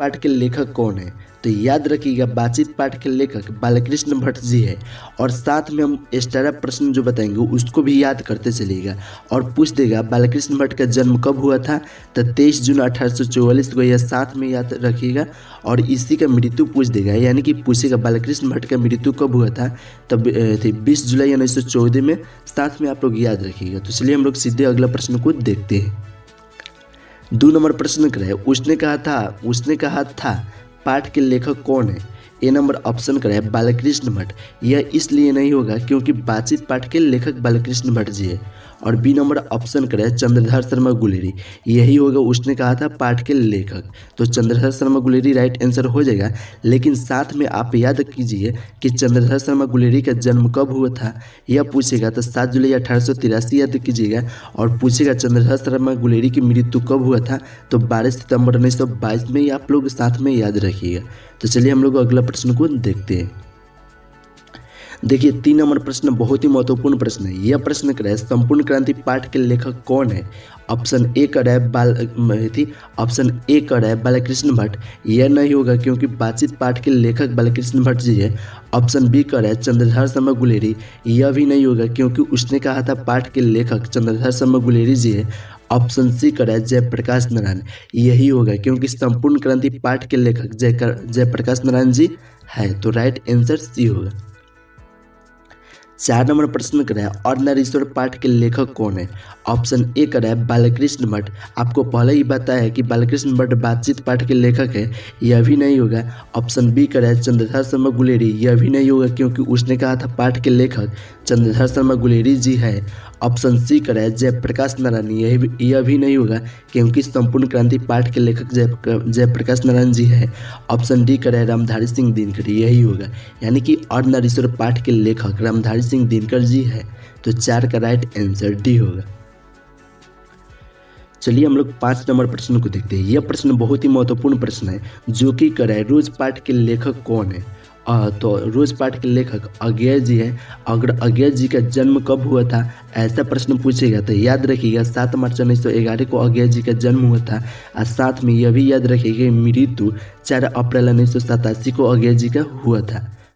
पाठ के लेखक कौन है? तो याद रखिएगा बातचीत पाठ के लेखक बालकृष्ण भट्ट जी है। और साथ में हम एक्स्ट्रा प्रश्न जो बताएंगे उसको भी याद करते चलिएगा। और पूछ देगा बालकृष्ण भट्ट का जन्म कब हुआ था? तो 23 जून 1844 को, यह साथ में याद रखिएगा। और इसी का मृत्यु पूछ देगा, यानी कि पूछेगा बालकृष्ण भट्ट का मृत्यु कब हुआ था? तब 20 जुलाई 1914 में। साथ में आप लोग याद रखिएगा। तो चलिए हम लोग सीधे अगला प्रश्न को देखते हैं। 2 नंबर प्रश्न कराए, उसने कहा था पाठ के लेखक कौन है? ए नंबर ऑप्शन कराए बालकृष्ण भट्ट। यह इसलिए नहीं होगा क्योंकि बातचीत पाठ के लेखक बालकृष्ण भट्ट जी है। और बी नंबर ऑप्शन कराए चंद्रधर शर्मा गुलेरी। यही होगा उसने कहा था पाठ के लेखक। तो चंद्रधर शर्मा गुलेरी राइट आंसर हो जाएगा। लेकिन साथ में आप याद कीजिए कि चंद्रधर शर्मा गुलेरी का जन्म कब हुआ था, यह पूछेगा। तो 7 जुलाई 1883 याद कीजिएगा। और पूछेगा चंद्रधर शर्मा गुलेरी की मृत्यु कब हुआ था? तो 12 सितंबर 1922 में। आप लोग साथ में याद रखिएगा। तो चलिए हम लोग अगला प्रश्न को देखते हैं। देखिए 3 नंबर प्रश्न बहुत ही महत्वपूर्ण प्रश्न है। यह प्रश्न कराए संपूर्ण क्रांति पाठ के लेखक कौन है? ऑप्शन ए कराए बालकृष्ण भट्ट। यह नहीं होगा क्योंकि बातचीत पाठ के लेखक बालकृष्ण भट्ट जी है। ऑप्शन बी कराए चंद्रधर शर्मा गुलेरी। यह भी नहीं होगा क्योंकि उसने कहा था पाठ के लेखक चंद्रधर शर्मा गुलेरी जी है। ऑप्शन सी कराए जयप्रकाश नारायण। यही होगा क्योंकि संपूर्ण क्रांति पाठ के लेखक जयप्रकाश नारायण जी है। तो राइट आंसर सी होगा। 4 नंबर प्रश्न कराया अर्धनारीश्वर पाठ के लेखक कौन है? ऑप्शन ए कराया बालकृष्ण भट्ट। आपको पहले ही बताया है कि बालकृष्ण भट्ट बातचीत पाठ के लेखक है। यह भी नहीं होगा। ऑप्शन बी कराया चंद्रधर शर्मा गुलेरी। यह भी नहीं होगा क्योंकि उसने कहा था पाठ के लेखक चंद्रधर शर्मा गुलेरी जी है। ऑप्शन सी कराया जयप्रकाश नारायण। यह भी नहीं होगा क्योंकि संपूर्ण क्रांति पाठ के लेखक जयप्रकाश नारायण जी है। ऑप्शन डी कराया रामधारी सिंह दिनकर। यही होगा, यानी कि अर्धनारीश्वर पाठ के लेखक रामधारी सिंह दिनकर जी है। तो 4 का राइट आंसर डी होगा। चलिए हम लोग 5 नंबर प्रश्न को देखते हैं। यह प्रश्न बहुत ही महत्वपूर्ण प्रश्न है, जो कि कराए रोज पाठ के लेखक कौन है? तो रोज पाठ के लेखक अज्ञेय जी है। अगर अज्ञेय जी का जन्म कब हुआ था, ऐसा प्रश्न पूछेगा तो याद रखिएगा 7 मार्च 1911 को अज्ञेय जी का जन्म हुआ था। और साथ में यह भी याद रखिएगा मृत्यु 4 अप्रैल 1987 को अज्ञेय जी का हुआ था।